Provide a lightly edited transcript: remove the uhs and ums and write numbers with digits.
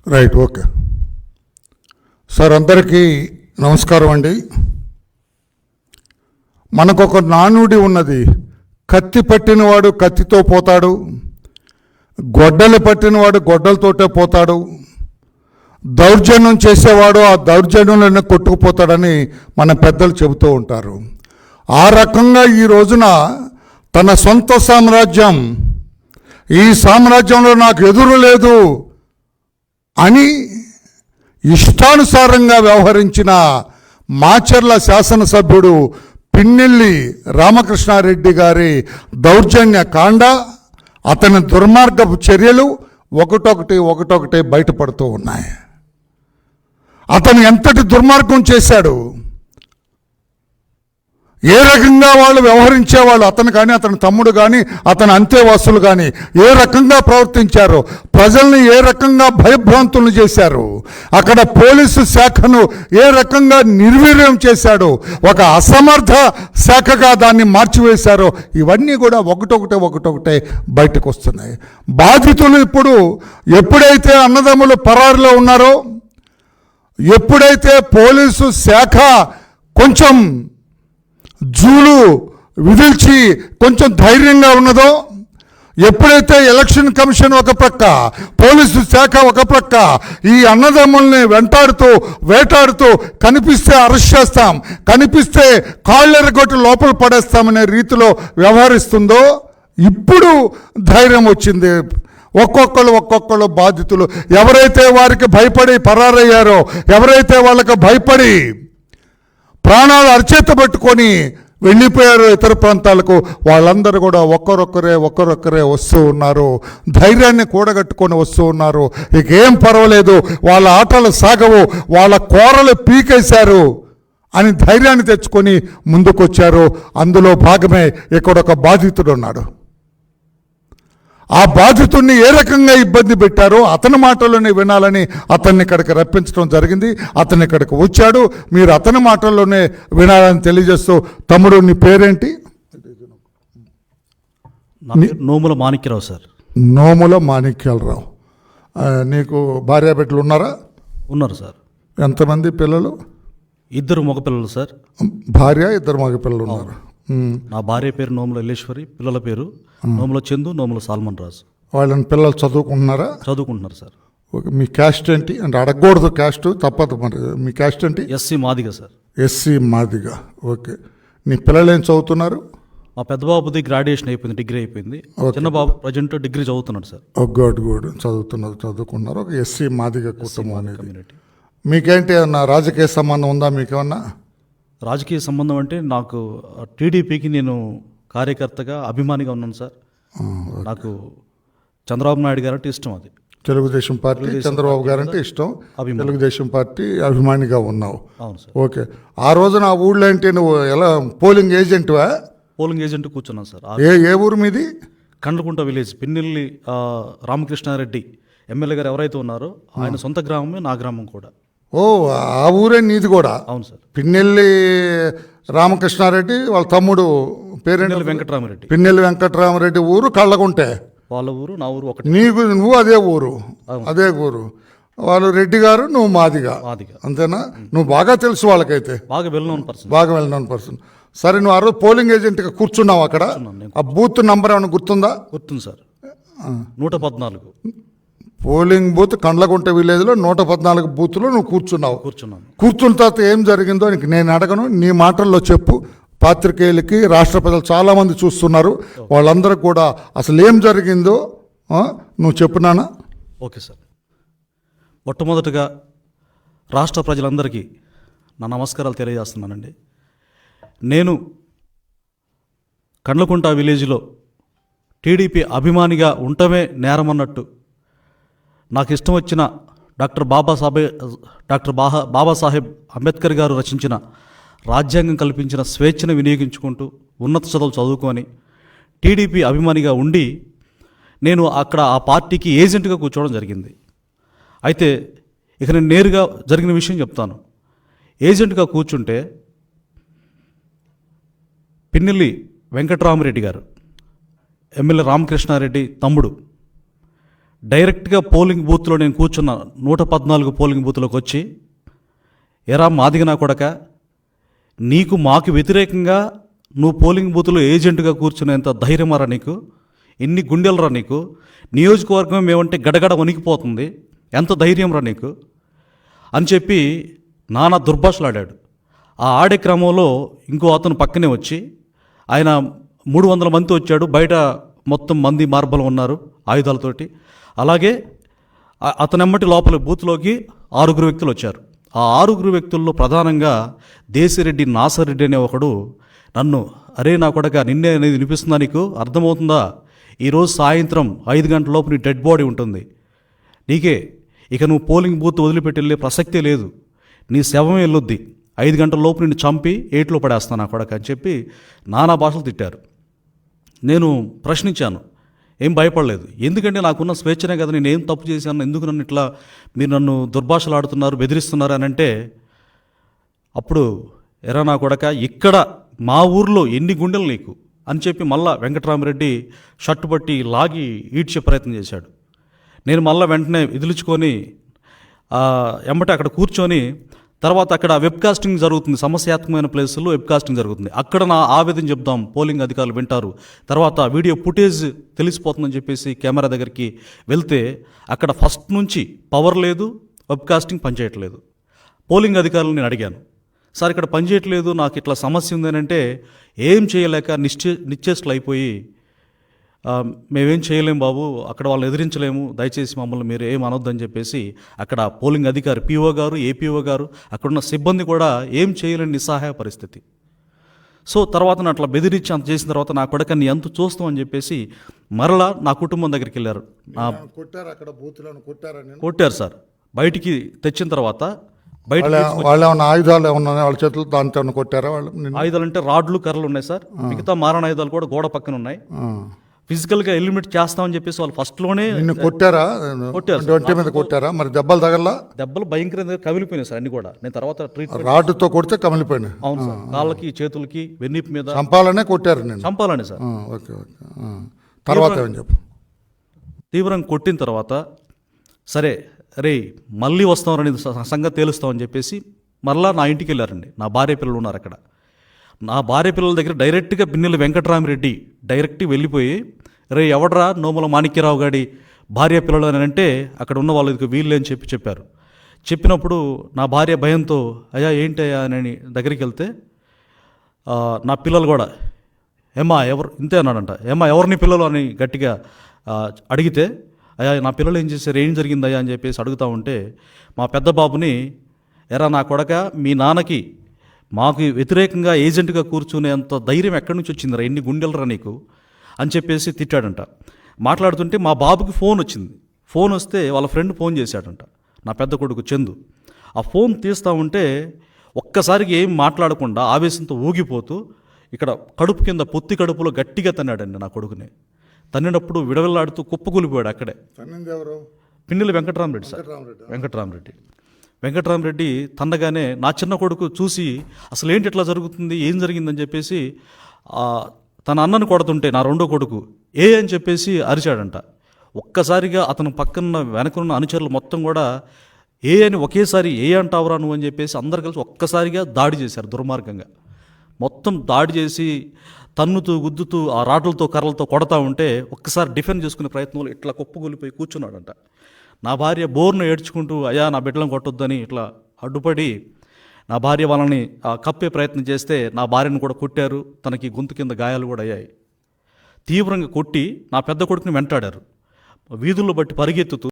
Right, okay sir. అందరికీ నమస్కారం అండి. మనకొక నానుడి ఉన్నది, కత్తి పట్టినవాడు కత్తితో పోతాడు, గొడ్డలు పట్టినవాడు గొడ్డలతోటే పోతాడు, దౌర్జన్యం చేసేవాడు ఆ దౌర్జన్యంలోనే కొట్టుకుపోతాడని మన పెద్దలు చెబుతూ ఉంటారు. ఆ రకంగా ఈ రోజున తన సొంత సామ్రాజ్యం, ఈ సామ్రాజ్యంలో నాకు ఎదురు లేదు అని ఇష్టానుసారంగా వ్యవహరించిన మాచర్ల శాసనసభ్యుడు పిన్నెల్లి రామకృష్ణారెడ్డి గారి దౌర్జన్య కాండ, అతని దుర్మార్గపు చర్యలు ఒకటొకటి బయటపడుతూ ఉన్నాయి. అతను ఎంతటి దుర్మార్గం చేశాడు, ఏ రకంగా వాళ్ళు వ్యవహరించేవాళ్ళు, అతను కానీ అతని తమ్ముడు కానీ అతని అంతేవాసులు కానీ ఏ రకంగా ప్రవర్తించారు, ప్రజల్ని ఏ రకంగా భయభ్రాంతులను చేశారు, అక్కడ పోలీసు శాఖను ఏ రకంగా నిర్వీర్యం చేశాడు, ఒక అసమర్థ శాఖగా దాన్ని మార్చివేశారో, ఇవన్నీ కూడా ఒకటొకటే బయటకు వస్తున్నాయి. బాధితులు ఇప్పుడు ఎప్పుడైతే అన్నదమ్ములు పరారులో ఉన్నారో, ఎప్పుడైతే పోలీసు శాఖ కొంచెం జూలు విదిల్చి కొంచెం ధైర్యంగా ఉన్నదో, ఎప్పుడైతే ఎలక్షన్ కమిషన్ ఒక ప్రక్క, పోలీసు శాఖ ఒక ప్రక్క ఈ అన్నదమ్ముల్ని వేటాడుతూ కనిపిస్తే అరెస్ట్ చేస్తాం, కనిపిస్తే కాళ్ళెరగొట్టి లోపల పడేస్తామనే రీతిలో వ్యవహరిస్తుందో, ఇప్పుడు ధైర్యం వచ్చింది. ఒక్కొక్కరు బాధితులు ఎవరైతే వారికి భయపడి పరారయ్యారో, ఎవరైతే వాళ్ళకు భయపడి ప్రాణాలు అరచేత పట్టుకొని వెళ్ళిపోయారు ఇతర ప్రాంతాలకు, వాళ్ళందరూ కూడా ఒక్కరొక్కరే వస్తూ ఉన్నారు, ధైర్యాన్ని కూడగట్టుకొని వస్తూ ఉన్నారు. ఇక ఏం పర్వాలేదు, వాళ్ళ ఆటలు సాగవు, వాళ్ళ కోరలు పీకేశారు అని ధైర్యాన్ని తెచ్చుకొని ముందుకొచ్చారు. అందులో భాగమే ఇక్కడ ఒక బాధితుడు ఉన్నాడు. ఆ బాధితుడిని ఏ రకంగా ఇబ్బంది పెట్టారో అతని మాటల్లోనే వినాలని అతన్ని ఇక్కడికి రప్పించడం జరిగింది. అతను ఇక్కడికి వచ్చాడు, మీరు అతని మాటల్లోనే వినాలని తెలియజేస్తూ, తమ్ముడు నీ పేరేంటి? నోముల మాణిక్యరావు సార్. నోముల మాణిక్యాలరావు. నీకు భార్యాబిడ్డలు ఉన్నారా? ఉన్నారు సార్. ఎంతమంది పిల్లలు? 2 మగపిల్లలు సార్. భార్య, 2 మగపిల్లలు ఉన్నారు. నా భార్య పేరు నోముల ఎల్లేశ్వరి, పిల్లల పేరు నోముల చందు, నోముల సాల్మన్ రాజు. వాళ్ళని పిల్లలు చదువుకుంటున్నారా? చదువుకుంటున్నారు సార్. ఓకే. మీ క్యాస్ట్ ఏంటి? అంటే అడగకూడదు, క్యాస్ట్ తప్పదు మరి. మీ క్యాస్ట్ ఏంటి? SC Madiga sir. SC Madiga. Okay. నీ పిల్లలు ఏం చదువుతున్నారు? మా పెద్ద బాబుది గ్రాడ్యుయేషన్ అయిపోయింది, డిగ్రీ అయిపోయింది. చిన్న బాబు ప్రజెంట్ డిగ్రీ చదువుతున్నాడు సార్. గుడ్ చదువుకున్నారు. ఒక ఎస్సీ మాదిగ కుటుంబం అనేది. మీకేంటి ఏమన్నా రాజకీయ సంబంధం ఉందా? మీకేమన్నా రాజకీయ సంబంధం అంటే నాకు టీడీపీకి నేను కార్యకర్తగా అభిమానిగా ఉన్నాను సార్. నాకు చంద్రబాబు నాయుడు గారు అంటే ఇష్టం. అది తెలుగుదేశం పార్టీ, చంద్రబాబు గారు అంటే ఇష్టం, తెలుగుదేశం పార్టీ అభిమానిగా ఉన్నావు. అవును సార్. ఓకే. ఆ రోజున ఆ ఊళ్ళో అంటే నువ్వు ఎలా పోలింగ్ ఏజెంట్వా? పోలింగ్ ఏజెంట్ కూర్చున్నాను సార్. ఏ ఊరు మీది? కండ్లకుంట విలేజ్. పిన్నెల్లి రామకృష్ణారెడ్డి ఎమ్మెల్యే గారు ఎవరైతే ఉన్నారో ఆయన సొంత గ్రామమే నా గ్రామం కూడా. ఓ, ఆ ఊరే నీది కూడా? అవును సార్. పిన్నెల్లి రామకృష్ణారెడ్డి వాళ్ళ తమ్ముడు పేరేంటి? వెంకటరామరెడ్డి. పిన్నెల్లి వెంకటరామరెడ్డి ఊరు కళ్ళగుంటే. వాళ్ళ ఊరు నా ఊరు ఒకటి. నువ్వు అదే ఊరు? అదే ఊరు. వాళ్ళు రెడ్డి గారు, నువ్వు మాదిగా. అంతేనా? నువ్వు బాగా తెలుసు వాళ్ళకైతే? బాగా వెల్ నోన్ పర్సన్. సరే, నువ్వు ఆ రోజు పోలింగ్ ఏజెంట్గా కూర్చున్నావు అక్కడ. ఆ బూత్ నంబర్ ఏమైనా గుర్తుందా? గుర్తుంది సార్. 114 పోలింగ్ బూత్ కండ్లగుంట విలేజ్లో 114 బూత్లో నువ్వు కూర్చున్నాను. కూర్చున్న తర్వాత ఏం జరిగిందో నేను అడగను, నీ మాటల్లో చెప్పు. పాత్రికేయులకి, రాష్ట్ర ప్రజలు చాలామంది చూస్తున్నారు, వాళ్ళందరూ కూడా అసలు ఏం జరిగిందో నువ్వు చెప్పునానా? Okay sir. మొట్టమొదటిగా రాష్ట్ర ప్రజలందరికీ నా నమస్కారాలు తెలియజేస్తున్నానండి. నేను కండ్లకుంట విలేజ్లో టీడీపీ అభిమానిగా ఉండటమే నేరమన్నట్టు నాకు ఇష్టం వచ్చిన డాక్టర్ బాబాసాహెబ్ అంబేద్కర్ గారు రచించిన రాజ్యాంగం కల్పించిన స్వేచ్ఛను వినియోగించుకుంటూ ఉన్నత చదువులు చదువుకొని టీడీపీ అభిమానిగా ఉండి నేను అక్కడ ఆ పార్టీకి ఏజెంట్గా కూర్చోవడం జరిగింది. అయితే ఇక నేను నేరుగా జరిగిన విషయం చెప్తాను. ఏజెంట్గా కూర్చుంటే పిన్నెల్లి వెంకటరామరెడ్డి గారు, ఎమ్మెల్యే రామకృష్ణారెడ్డి తమ్ముడు డైరెక్ట్గా పోలింగ్ బూత్లో నేను కూర్చున్న 114 పోలింగ్ బూత్లోకి వచ్చి, ఎరా మాదిగనా కొడక, నీకు మాకు వ్యతిరేకంగా నువ్వు పోలింగ్ బూత్లో ఏజెంట్గా కూర్చునేంత ధైర్యమారా నీకు, ఎన్ని గుండెలరా నీకు, నియోజకవర్గం ఏమంటే గడగడ వణికిపోతుంది, ఎంత ధైర్యం రా నీకు అని చెప్పి నానా దుర్భాషలాడాడు. ఆ ఆడే క్రమంలో ఇంకో అతను పక్కనే వచ్చి, ఆయన 300 మంది వచ్చాడు, బయట మొత్తం మంది మార్బలం ఉన్నారు ఆయుధాలతోటి. అలాగే అతనెమ్మటి లోపల బూత్లోకి 6 వ్యక్తులు వచ్చారు. ఆ 6 వ్యక్తుల్లో ప్రధానంగా దేశిరెడ్డి నాసరెడ్డి అనే ఒకడు నన్ను, అరే నా కొడక, నిన్నే అనేది వినిపిస్తుందా, నీకు అర్థమవుతుందా, ఈరోజు సాయంత్రం 5 గంటల లోపు నీ డెడ్ బాడీ ఉంటుంది, నీకే ఇక నువ్వు పోలింగ్ బూత్ వదిలిపెట్టి వెళ్ళే ప్రసక్తే లేదు, నీ శవమే వెళ్ళొద్ది, 5 గంటల లోపు నిన్ను చంపి ఏట్లో పడేస్తాను నా కొడక అని చెప్పి నానా భాషలు తిట్టారు. నేను ప్రశ్నించాను, ఏం భయపడలేదు, ఎందుకంటే నాకున్న స్వేచ్ఛనే కదా, నేను ఏం తప్పు చేశాను, ఎందుకు నన్ను ఇట్లా మీరు నన్ను దుర్భాషలు ఆడుతున్నారు, బెదిరిస్తున్నారు అని అంటే, అప్పుడు ఎరా నా కొడక, ఇక్కడ మా ఊర్లో ఎన్ని గుండెలు నీకు అని చెప్పి మళ్ళా వెంకటరామరెడ్డి షర్టు పట్టి లాగి ఈడ్చే ప్రయత్నం చేశాడు. నేను మళ్ళీ వెంటనే విదిలించుకొని ఎమ్మటే అక్కడ కూర్చొని, తర్వాత అక్కడ వెబ్ కాస్టింగ్ జరుగుతుంది, సమస్యాత్మకమైన ప్లేసుల్లో వెబ్ కాస్టింగ్ జరుగుతుంది, అక్కడ నా ఆవేదన చెప్దాం, పోలింగ్ అధికారులు వింటారు, తర్వాత వీడియో ఫుటేజ్ తెలిసిపోతుందని చెప్పేసి కెమెరా దగ్గరికి వెళ్తే అక్కడ ఫస్ట్ నుంచి పవర్ లేదు, వెబ్ కాస్టింగ్ పనిచేయట్లేదు. పోలింగ్ అధికారులు నేను అడిగాను, సార్ ఇక్కడ పనిచేయట్లేదు, నాకు ఇట్లా సమస్య ఉందని అంటే, ఏం చేయలేక నిశ్చేష్టలు అయిపోయి, మేమేం చేయలేము బాబు, అక్కడ వాళ్ళని ఎదిరించలేము, దయచేసి మమ్మల్ని మీరు ఏం అనొద్దని చెప్పేసి అక్కడ పోలింగ్ అధికారి పిఓ గారు, ఏపీఓ గారు, అక్కడున్న సిబ్బంది కూడా ఏం చేయలేని నిస్సహాయ పరిస్థితి. సో తర్వాత నా అట్లా బెదిరించి అంత చేసిన తర్వాత నా కొడుకు నీ ఎంత చూస్తాం అని చెప్పేసి మరలా నా కుటుంబం దగ్గరికి వెళ్ళారు. కొట్టారు సార్. బయటికి తెచ్చిన తర్వాత వాళ్ళు ఏమన్నా ఆయుధాలు ఏమన్నా వాళ్ళ చేతులు దాంతో కొట్టారా? వాళ్ళు ఆయుధాలు అంటే రాడ్లు, కర్రలు ఉన్నాయి సార్, మిగతా మారణ ఆయుధాలు కూడా గోడ పక్కన ఉన్నాయి. ఫిజికల్గా ఎలిమినేట్ చేస్తామని చెప్పేసి వాళ్ళు ఫస్ట్లోనే కొట్టారా? కొట్టారు. ఒంటి మీద కొట్టారా? మరి దెబ్బలు తగలా? దెబ్బలు భయంకరంగా కమిలిపోయినాయి సార్ అన్ని కూడా. నేను తర్వాత ట్రీట్మెంట్ రాడ్డుతో కొడితే కమిలిపోయినాయి. అవును సార్, కాళ్ళకి, చేతులకి, వెన్నీపు మీద చంపాలనే కొట్టారు. నేను చంపాలని సార్. Okay okay. తర్వాత ఏమని చెప్పు. తీవ్రంగా కొట్టిన తర్వాత సరే రే మళ్ళీ వస్తామని సంగతి తేలుస్తామని చెప్పేసి మళ్ళీ నా ఇంటికి వెళ్ళారండి. నా భార్య పిల్లలు ఉన్నారు అక్కడ. నా భార్య పిల్లల దగ్గర డైరెక్ట్గా పిన్నెల వెంకటరామరెడ్డి డైరెక్ట్గా వెళ్ళిపోయి, రే ఎవడరా నోముల మాణిక్యరావు గారి భార్య పిల్లలు అని అంటే అక్కడ ఉన్న వాళ్ళకి వీళ్ళే అని చెప్పారు. చెప్పినప్పుడు నా భార్య భయంతో, అయ్యా ఏంటయ్యా అని దగ్గరికి వెళ్తే నా పిల్లలు కూడా, ఏమ్మా ఎవరు ఇంతే అన్నాడంట. ఏమ్మా ఎవరిని పిల్లలు అని గట్టిగా అడిగితే, అయ్యా నా పిల్లలు ఏం చేశారు, ఏం జరిగిందయ్యా అని చెప్పేసి అడుగుతూ ఉంటే మా పెద్ద బాబుని, ఎరా నా కొడక, మీ నాన్నకి మాకు వ్యతిరేకంగా ఏజెంట్గా కూర్చునేంత ధైర్యం ఎక్కడి నుంచి వచ్చిందిరా, ఎన్ని గుండెలరా నీకు అని చెప్పేసి తిట్టాడంట. మాట్లాడుతుంటే మా బాబుకి ఫోన్ వచ్చింది. ఫోన్ వస్తే వాళ్ళ ఫ్రెండ్ ఫోన్ చేశాడంట, నా పెద్ద కొడుకు చందు. ఆ ఫోన్ తీస్తూ ఉంటే ఒక్కసారికి ఏం మాట్లాడకుండా ఆవేశంతో ఊగిపోతూ ఇక్కడ కడుపు కింద పొత్తి కడుపులో గట్టిగా తన్నాడండి నా కొడుకుని. తన్నినప్పుడు విడవెల్లాడుతూ కుప్పకూలిపోయాడు అక్కడే. పిన్నెల వెంకటరామరెడ్డి సార్. వెంకటరామరెడ్డి తన్నగానే నా చిన్న కొడుకు చూసి అసలు ఏంటి ఇట్లా జరుగుతుంది, ఏం జరిగిందని చెప్పేసి తన అన్నను కొడుతుంటే నా రెండో కొడుకు ఏ అని చెప్పేసి అరిచాడంట. ఒక్కసారిగా అతను పక్కన వెనకనున్న అనుచరులు మొత్తం కూడా ఏ అని ఒకేసారి ఏ అంటావురా నువ్వు అని చెప్పేసి అందరు కలిసి ఒక్కసారిగా దాడి చేశారు దుర్మార్గంగా. మొత్తం దాడి చేసి తన్నుతూ గుద్దుతూ ఆ రాడ్లతో కర్రలతో కొడతా ఉంటే ఒక్కసారి డిఫెండ్ చేసుకునే ప్రయత్నంలో ఇట్లా కుప్పగొలిపోయి కూర్చున్నాడంట. నా భార్య బోర్ను ఏడ్చుకుంటూ, అయ్యా నా బిడ్డలను కొట్టొద్దని ఇట్లా అడ్డుపడి నా భార్య వాళ్ళని కప్పే ప్రయత్నం చేస్తే నా భార్యను కూడా కొట్టారు. తనకి గొంతు కింద గాయాలు కూడా అయ్యాయి. తీవ్రంగా కొట్టి నా పెద్ద కొడుకుని వెంటాడారు. వీధుల్లో బట్టి పరిగెత్తుతూ